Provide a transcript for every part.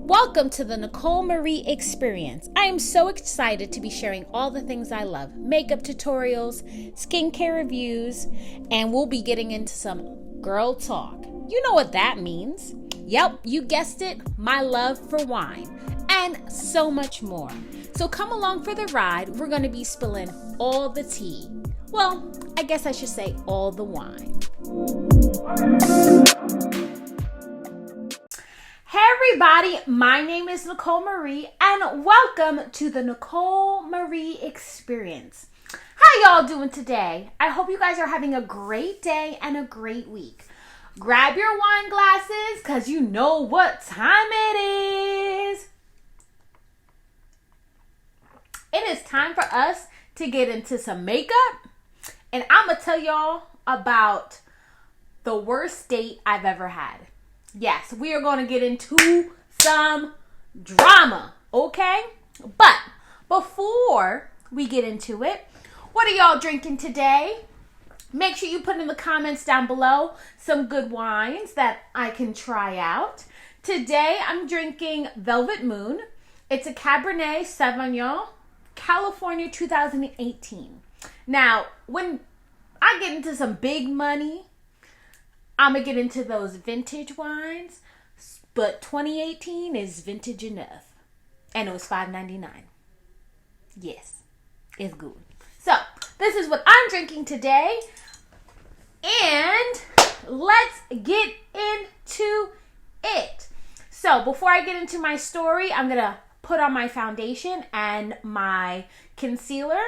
Welcome to the Nicole Marie Experience. I am so excited to be sharing all the things I love: makeup tutorials, skincare reviews, and we'll be getting into some girl talk. You know what that means. Yep, you guessed it, my love for wine, and so much more. So come along for the ride. We're going to be spilling all the tea. Well, I guess I should say all the wine. Hey everybody, my name is Nicole Marie and welcome to the Nicole Marie Experience. How y'all doing today? I hope you guys are having a great day and a great week. Grab your wine glasses because you know what time it is. It is time for us to get into some makeup, and I'm going to tell y'all about the worst date I've ever had. Yes, we are going to get into some drama, okay? But before we get into it, what are y'all drinking today? Make sure you put in the comments down below some good wines that I can try out. Today, I'm drinking Velvet Moon. It's a Cabernet Sauvignon, California 2018. Now, when I get into some big money, I'm going to get into those vintage wines, but 2018 is vintage enough. And it was $5.99. Yes, it's good. So, this is what I'm drinking today. And let's get into it. So, before I get into my story, I'm going to put on my foundation and my concealer.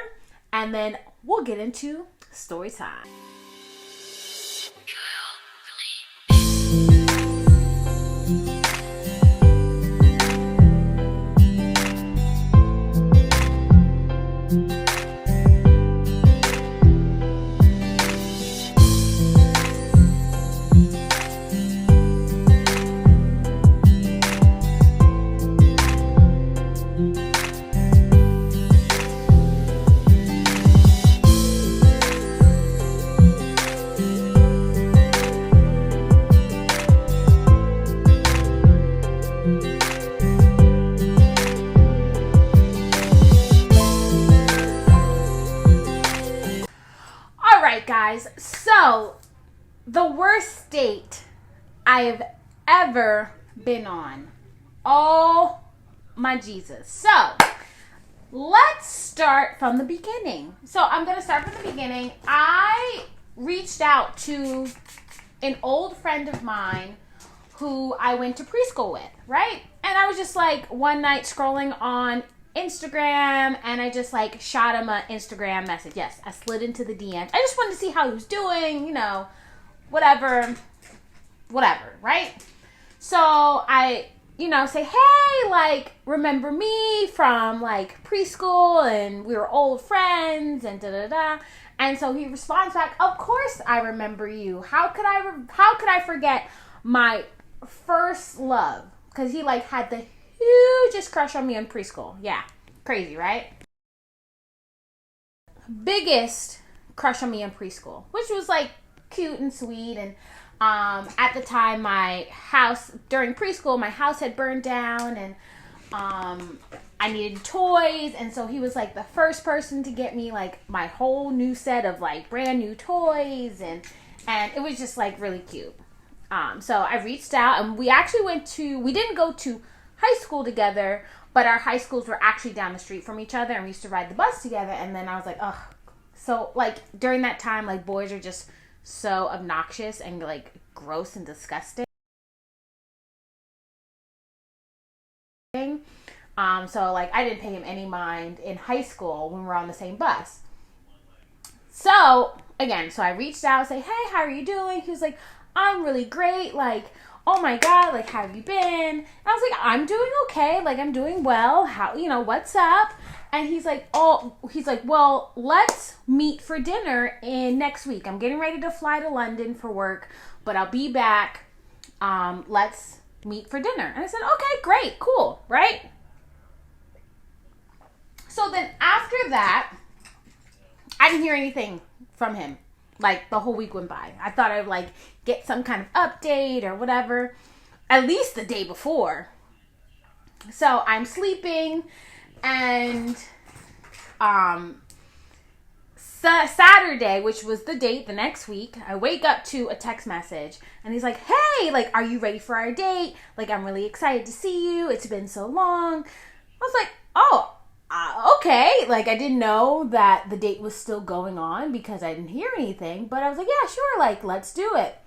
And then we'll get into story time. Guys, so the worst date I have ever been on. Oh my Jesus. So let's start from the beginning. So I'm going to start from the beginning. I reached out to an old friend of mine who I went to preschool with, right? And I was just like one night scrolling on Instagram, and I just like shot him an Instagram message. Yes, I slid into the DMs. I just wanted to see how he was doing, you know, whatever, right? So I, say, hey, like, remember me from like preschool, and we were old friends, and da-da-da. And so he responds back, of course I remember you. How could I forget my first love? Because he like had the hugest crush on me in preschool. Yeah, crazy, right? Biggest crush on me in preschool, which was like cute and sweet. And at the time, during preschool, my house had burned down, and I needed toys. And so he was like the first person to get me like my whole new set of like brand new toys, and it was just like really cute. So I reached out, and we didn't go to high school together, but our high schools were actually down the street from each other, and we used to ride the bus together. And then I was like, ugh. So like during that time, like boys are just so obnoxious and like gross and disgusting. So like I didn't pay him any mind in high school when we were on the same bus. So again, I reached out, say, hey, how are you doing? He was like, I'm really great. Like, oh my God, like, how have you been? And I was like, I'm doing okay. Like, I'm doing well. How, what's up? And he's like, well, let's meet for dinner next week. I'm getting ready to fly to London for work, but I'll be back. Let's meet for dinner. And I said, okay, great, cool, right? So then after that, I didn't hear anything from him. Like the whole week went by. I thought I'd like get some kind of update or whatever. At least the day before. So I'm sleeping, and Saturday, which was the date the next week, I wake up to a text message, and he's like, hey, like, are you ready for our date? Like, I'm really excited to see you. It's been so long. I was like, oh, okay. Like, I didn't know that the date was still going on because I didn't hear anything, but I was like, yeah, sure, like, let's do it.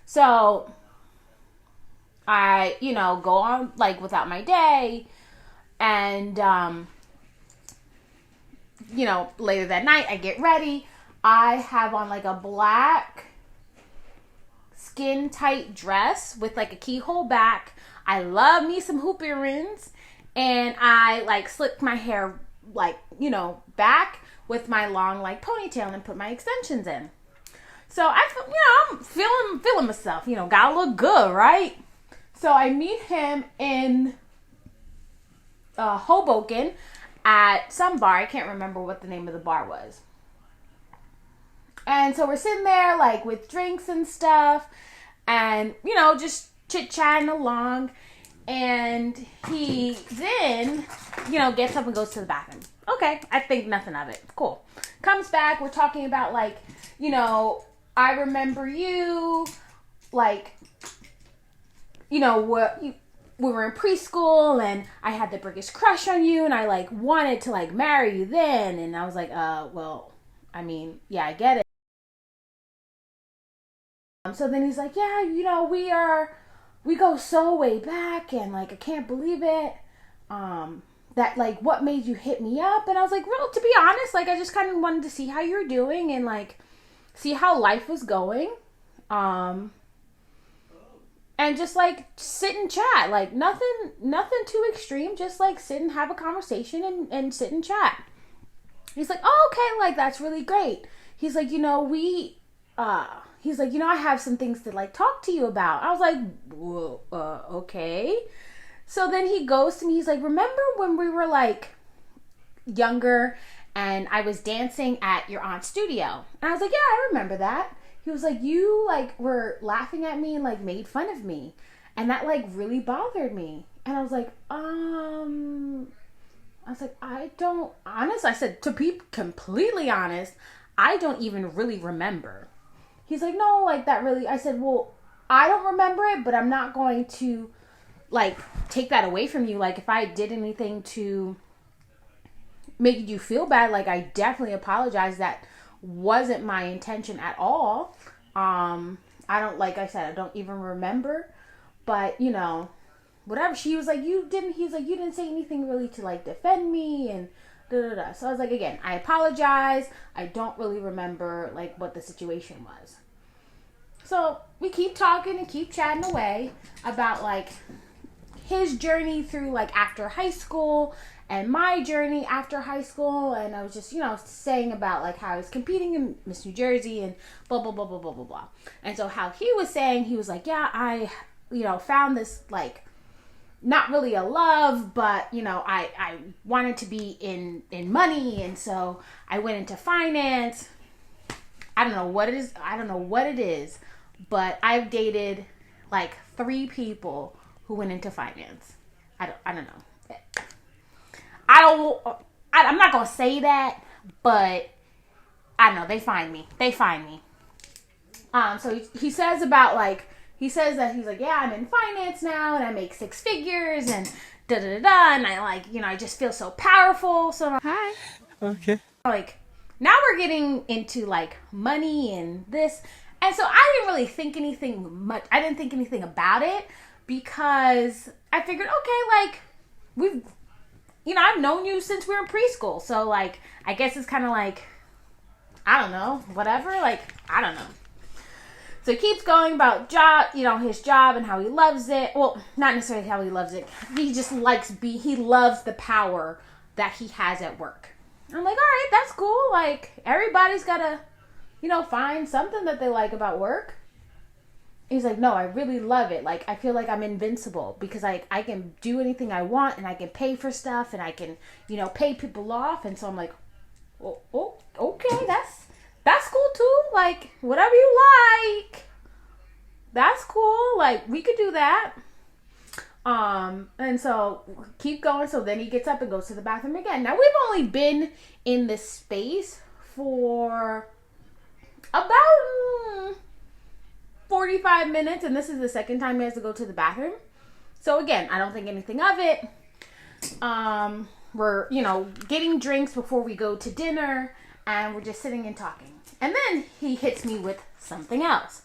So I, go on, like, without my day, and later that night, I get ready. I have on like a black skin tight dress with like a keyhole back. I love me some hoop earrings, and I like slicked my hair like, back with my long like ponytail and put my extensions in. So I'm feeling myself, gotta look good, right? So I meet him in Hoboken at some bar. I can't remember what the name of the bar was. And so we're sitting there like with drinks and stuff, and just chit-chatting along. And he then, gets up and goes to the bathroom. Okay, I think nothing of it. Cool. Comes back, we're talking about like, I remember you, like, what you, we were in preschool, and I had the biggest crush on you, and I like wanted to like marry you then. And I was like, well, I mean, yeah, I get it. So then he's like, yeah, we go so way back, and like I can't believe it. That like what made you hit me up? And I was like, well, to be honest, like I just kind of wanted to see how you're doing and like see how life was going. And just like sit and chat, like nothing too extreme, just like sit and have a conversation and sit and chat. He's like, oh, okay, like that's really great. He's like, he's like, I have some things to like talk to you about. I was like, whoa, okay. So then he goes to me, he's like, remember when we were like younger and I was dancing at your aunt's studio? And I was like, yeah, I remember that. He was like, you like were laughing at me and like made fun of me, and that like really bothered me. And I was like, I don't, honest, I said, to be completely honest, I don't even really remember. He's like, no, like that really, I said, well, I don't remember it, but I'm not going to like take that away from you. Like if I did anything to make you feel bad, like I definitely apologize. That wasn't my intention at all. I don't, like I said, I don't even remember, but whatever. He was like, you didn't say anything really to like defend me and da da da. So I was like, again, I apologize. I don't really remember like what the situation was. So we keep talking and keep chatting away about like his journey through like after high school and my journey after high school. And I was just, saying about like how I was competing in Miss New Jersey and blah, blah, blah, blah, blah, blah, blah. And so how he was saying, he was like, yeah, I, found this like, not really a love, but, I wanted to be in money. And so I went into finance. I don't know what it is, but I've dated like 3 people who went into finance. I don't know. I'm not going to say that, but I don't know. They find me. So he says about like, he says that he's like, yeah, I'm in finance now and I make 6 figures and da da da da. And I like, I just feel so powerful. So hi. Okay. Like now we're getting into like money and this. And so I didn't really think anything much. I didn't think anything about it because I figured, okay, like I've known you since we were in preschool. So like, I guess it's kind of like, I don't know, whatever. Like, I don't know. So he keeps going about his job and how he loves it. Well, not necessarily how he loves it. He just he loves the power that he has at work. I'm like, all right, that's cool. Like, everybody's got to, find something that they like about work. He's like, no, I really love it. Like, I feel like I'm invincible because I can do anything I want and I can pay for stuff and I can, pay people off. And so I'm like, oh okay, that's cool too. Like, whatever you like, that's cool. Like, we could do that. And so keep going. So then he gets up and goes to the bathroom again. Now we've only been in this space for about 45 minutes, and this is the second time he has to go to the bathroom. So again, I don't think anything of it. We're, getting drinks before we go to dinner, and we're just sitting and talking. And then he hits me with something else.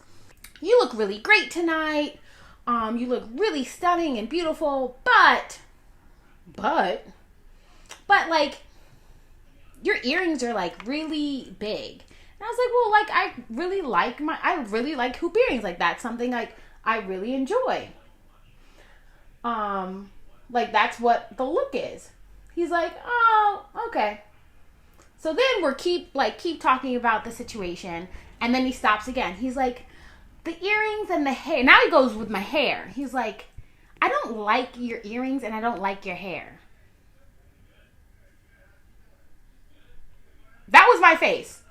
You look really great tonight. You look really stunning and beautiful, but like, your earrings are like really big. And I was like, well, like, I really like hoop earrings. Like, that's something like I really enjoy. Like, that's what the look is. He's like, oh, okay. So then we're keep talking about the situation, and then he stops again. He's like, the earrings and the hair. Now he goes with my hair. He's like, I don't like your earrings and I don't like your hair. That was my face.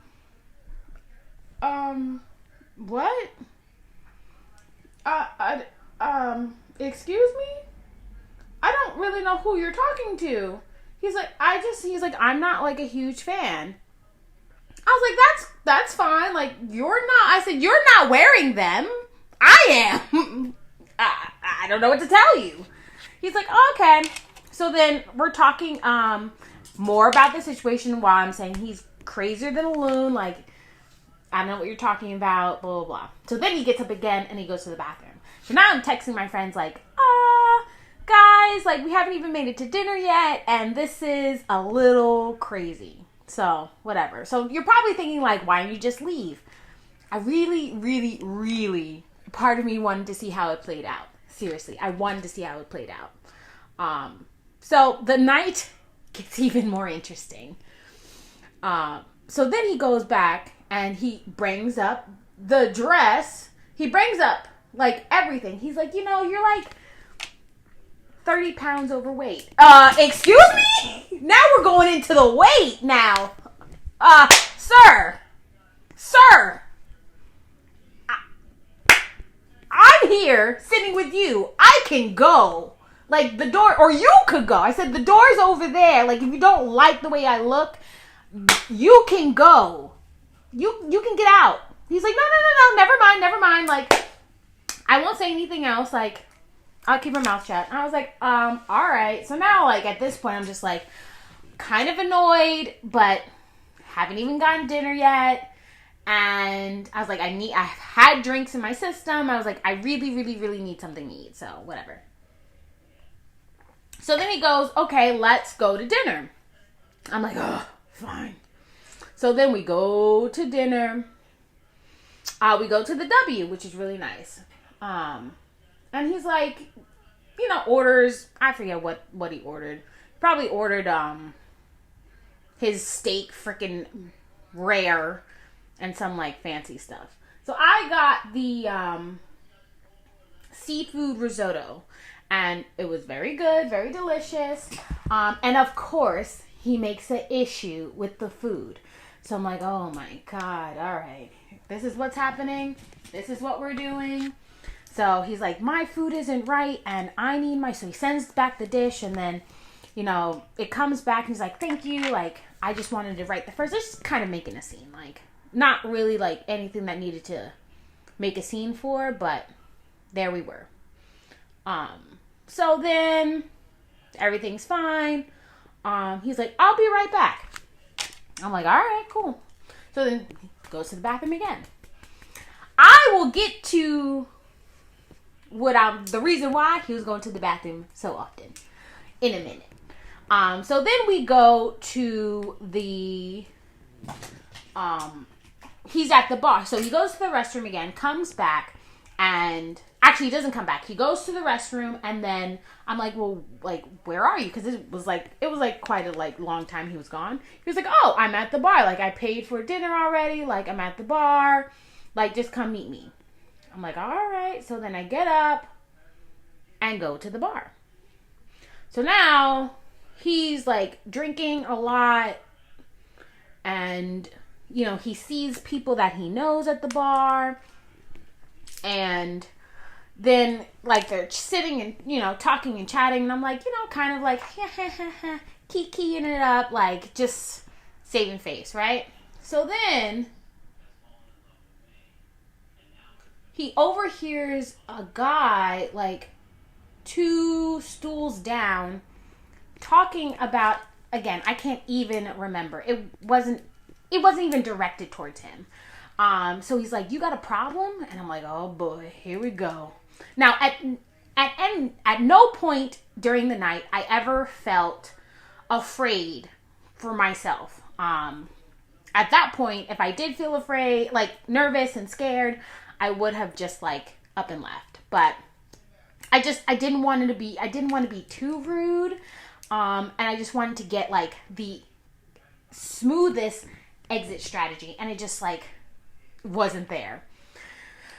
What? Excuse me? I don't really know who you're talking to. He's like, I'm not like a huge fan. I was like, that's fine. Like, you're not. I said, you're not wearing them. I am. I don't know what to tell you. He's like, okay. So then we're talking more about the situation while I'm saying he's crazier than a loon. Like, I don't know what you're talking about, blah, blah, blah. So then he gets up again and he goes to the bathroom. So now I'm texting my friends like, guys, like, we haven't even made it to dinner yet, and this is a little crazy. So, whatever. So, you're probably thinking, like, why don't you just leave? I really, really, really, part of me wanted to see how it played out. Seriously, I wanted to see how it played out. So, the night gets even more interesting. So, then he goes back, and he brings up the dress. He brings up, like, everything. He's like, you're, like, 30 pounds overweight. Excuse me? Now we're going into the weight now. Sir. I'm here sitting with you. I can go. Like, the door, or you could go. I said, the door's over there. Like, if you don't like the way I look, you can go. You can get out. He's like, no, never mind. Like, I won't say anything else. Like, I'll keep my mouth shut. And I was like, all right. So now, like, at this point, I'm just, like, kind of annoyed, but haven't even gotten dinner yet. And I was like, I've had drinks in my system. I was like, I really, really, really need something to eat. So, whatever. So then he goes, okay, let's go to dinner. I'm like, oh, fine. So then we go to dinner. We go to the W, which is really nice. And he's like, orders, I forget what he ordered. Probably ordered his steak freaking rare and some like fancy stuff. So I got the seafood risotto, and it was very good, very delicious. And of course, he makes an issue with the food. So I'm like, oh my God, all right. This is what's happening. This is what we're doing. So he's like, my food isn't right, and I need so he sends back the dish, and then, it comes back, and he's like, thank you, like, I just wanted to write the first, just kind of making a scene, like, not really, like, anything that needed to make a scene for, but there we were. So then, everything's fine. He's like, I'll be right back. I'm like, all right, cool. So then, he goes to the bathroom again. I will get to the reason why he was going to the bathroom so often in a minute. So then we go to the he's at the bar. So he goes to the restroom again, comes back, and actually he doesn't come back. He goes to the restroom, and then I'm like, well, like, where are you? Because it was like quite a long time he was gone. He was like, oh, I'm at the bar. Like, I paid for dinner already. Like, I'm at the bar. Like, just come meet me. I'm like, all right. So then I get up and go to the bar. So now he's like drinking a lot, and he sees people that he knows at the bar, and then like they're sitting and, you know, talking and chatting, and I'm like, you know, kind of like kikiing it up, like just saving face, right? So then he overhears a guy like 2 stools down talking about, again, I can't even remember. It wasn't even directed towards him. So he's like, "You got a problem?" And I'm like, "Oh boy, here we go." Now, at no point during the night I ever felt afraid for myself. At that point, if I did feel afraid, like nervous and scared, I would have just like up and left. But I didn't want to be too rude. And I just wanted to get like the smoothest exit strategy, and it just like wasn't there.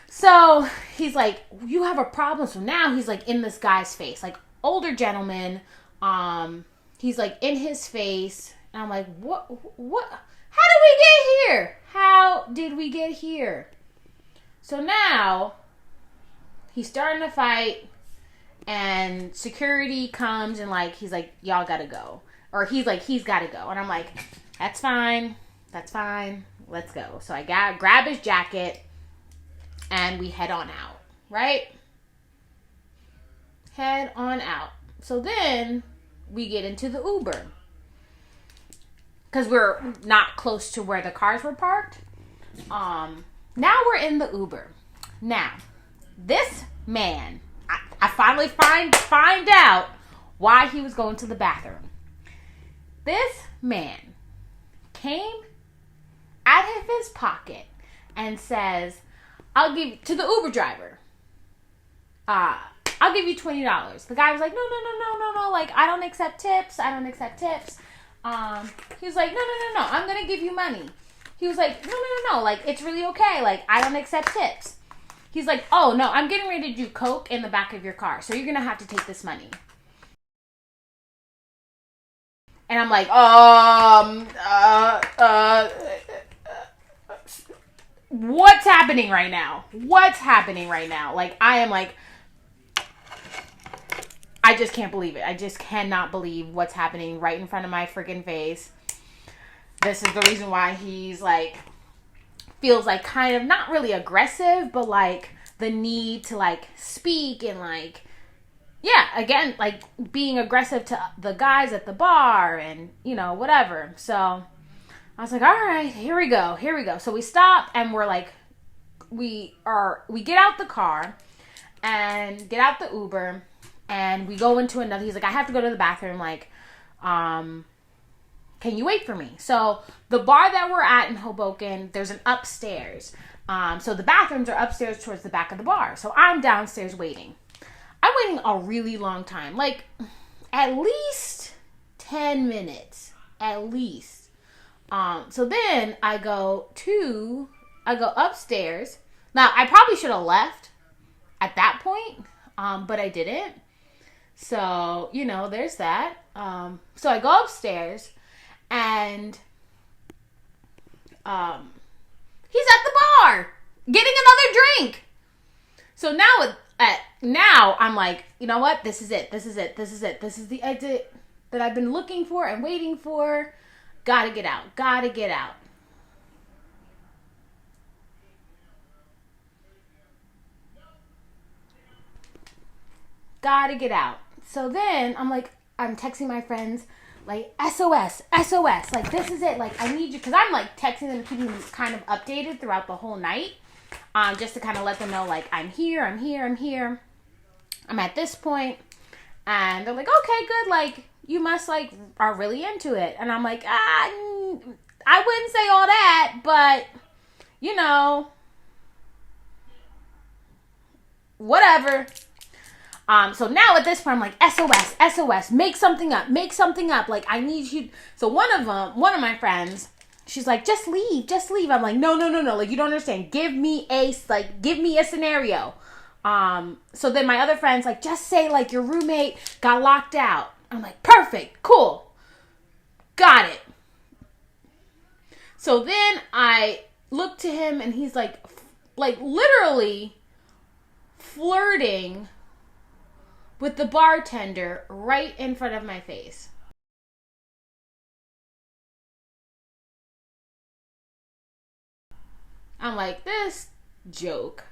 So he's like, "You have a problem." So now he's like in this guy's face, like older gentleman. He's like in his face, and I'm like, what? How did we get here? How did we get here? So now he's starting to fight, and security comes and like he's like, "Y'all gotta go," or he's like, "He's gotta go," and I'm like, that's fine, let's go. So I grab his jacket, and we head on out, right? Head on out. So then we get into the Uber, because we're not close to where the cars were parked. Now we're in the Uber. Now, this man, I finally find out why he was going to the bathroom. This man came out of his pocket and says, "I'll give," to the Uber driver, "I'll give you $20. The guy was like, no, like, I don't accept tips. He was like, no, I'm gonna give you money. He was like, no, like, it's really okay, like, I don't accept tips. He's like, "Oh no, I'm getting ready to do coke in the back of your car, so you're gonna have to take this money." And I'm like, what's happening right now? Like, I am like, I just can't believe it. I just cannot believe what's happening right in front of my freaking face. This is the reason why he's like, feels like kind of not really aggressive, but like the need to like speak and like, yeah, again, like being aggressive to the guys at the bar and, you know, whatever. So I was like, all right, here we go. So we stop, and we're like, we get out the car and get out the Uber, and we go into another. He's like, "I have to go to the bathroom. Like, can you wait for me?" So the bar that we're at in Hoboken, there's an upstairs. So the bathrooms are upstairs towards the back of the bar. So I'm downstairs waiting. I'm waiting a really long time, like at least 10 minutes, at least. So then I go upstairs. Now, I probably should have left at that point, but I didn't. So, you know, there's that. So I go upstairs, and he's at the bar getting another drink. So now I'm like, you know what? This is it. This is the exit that I've been looking for and waiting for. Gotta get out. So then I'm like, I'm texting my friends, like, SOS, like, this is it, like, I need you, because I'm like texting them, keeping them kind of updated throughout the whole night, just to kind of let them know, like, I'm here, I'm at this point, and they're like, okay, good, like, you must, like, are really into it, and I'm like, I wouldn't say all that, but, you know, whatever. So now at this point, I'm like, SOS, make something up. Like, I need you. So one of my friends, she's like, just leave. I'm like, no. Like, you don't understand. Give me a scenario. So then my other friend's like, just say like your roommate got locked out. I'm like, perfect, cool, got it. So then I look to him, and he's like literally flirting with the bartender right in front of my face. I'm like, this joke.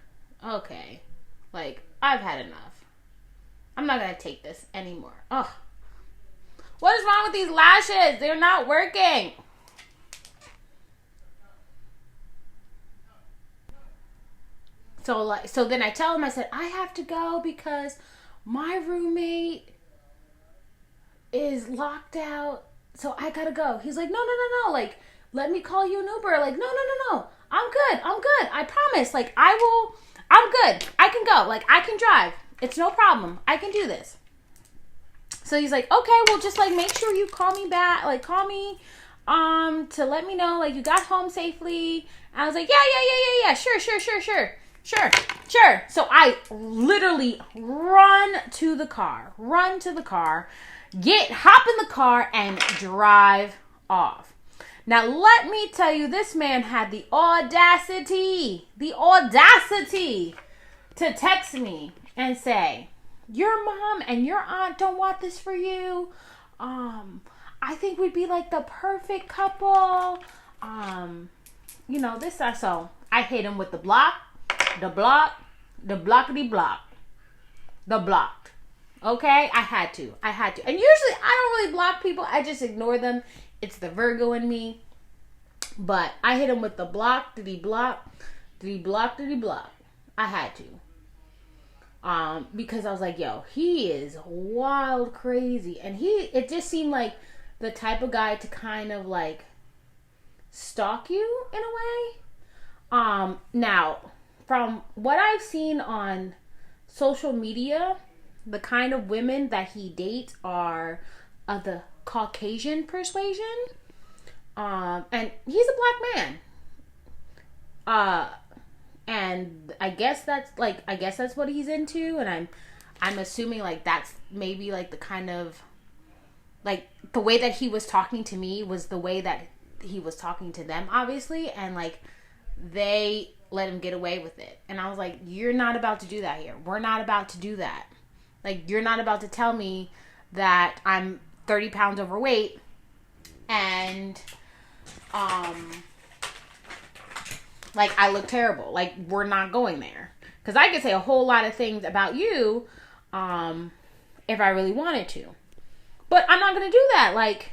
Okay. Like, I've had enough. I'm not going to take this anymore. Ugh. What is wrong with these lashes? They're not working. So then I tell him, I said, I have to go because my roommate is locked out. So I gotta go. He's like, no. Like, let me call you an Uber. Like, no. I'm good. I promise. Like, I'm good. I can go. Like, I can drive. It's no problem. I can do this. So he's like, okay, well, just like make sure you call me back. Like, call me to let me know like you got home safely. And I was like, yeah. Sure. So I literally run to the car, hop in the car and drive off. Now, let me tell you, this man had the audacity to text me and say, your mom and your aunt don't want this for you. I think we'd be like the perfect couple. This, that. So I hit him with the blocked. Okay? I had to. And usually I don't really block people. I just ignore them. It's the Virgo in me. But I hit him with the block. Did he block? I had to. Because I was like, yo, he is wild crazy. And it just seemed like the type of guy to kind of like stalk you in a way. Now, from what I've seen on social media, the kind of women that he dates are of the Caucasian persuasion. And he's a black man. And I guess that's what he's into. And I'm assuming like that's maybe like the kind of like the way that he was talking to me was the way that he was talking to them, obviously. And like they let him get away with it. And I was like, you're not about to do that here. We're not about to do that. Like, you're not about to tell me that I'm 30 pounds overweight and, like, I look terrible. Like, we're not going there. Because I could say a whole lot of things about you, if I really wanted to. But I'm not going to do that. Like,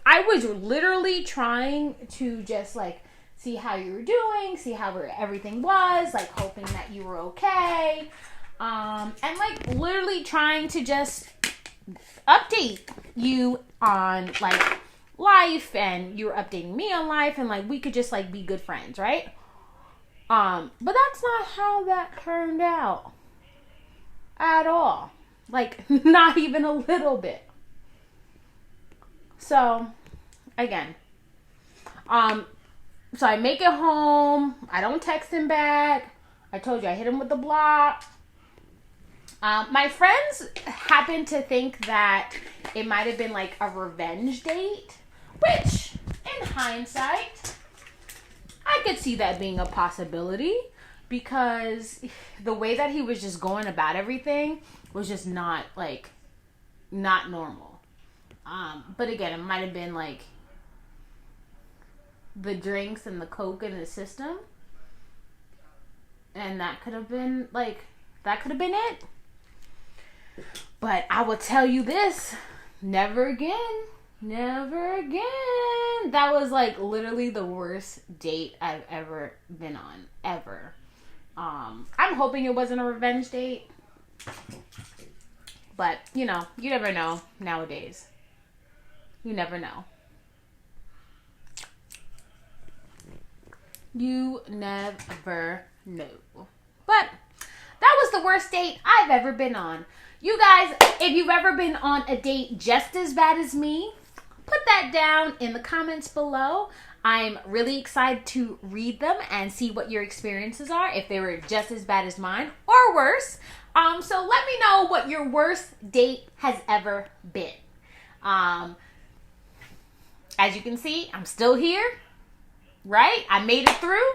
I was literally trying to just, like, see how you were doing, see how everything was, like, hoping that you were okay. And, like, literally trying to just update you on, like, life, and you were updating me on life, and, like, we could just, like, be good friends, right? But that's not how that turned out at all. Like, not even a little bit. So, again, so I make it home. I don't text him back. I told you I hit him with the block. My friends happen to think that it might have been like a revenge date, which in hindsight, I could see that being a possibility because the way that he was just going about everything was just not normal. But again, it might have been like the drinks and the coke in his system. And that could have been it. But I will tell you this, never again. That was like literally the worst date I've ever been on, ever. I'm hoping it wasn't a revenge date. But, you never know nowadays. You never know. You never know. But that was the worst date I've ever been on. You guys, if you've ever been on a date just as bad as me, put that down in the comments below. I'm really excited to read them and see what your experiences are, if they were just as bad as mine or worse. So let me know what your worst date has ever been. As you can see, I'm still here, right? I made it through.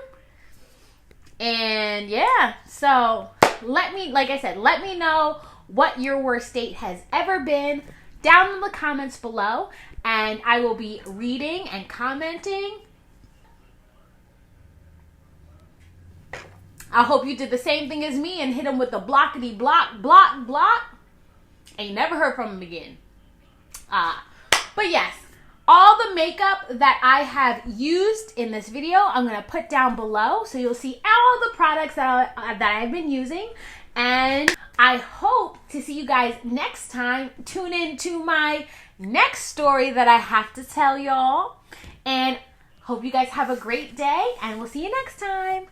And yeah, so like I said, let me know what your worst date has ever been down in the comments below, and I will be reading and commenting. I hope you did the same thing as me and hit him with the blockity block, block, block. Ain't never heard from him again. But yes, all the makeup that I have used in this video, I'm going to put down below. So you'll see all the products that I've been using. And I hope to see you guys next time. Tune in to my next story that I have to tell y'all. And hope you guys have a great day. And we'll see you next time.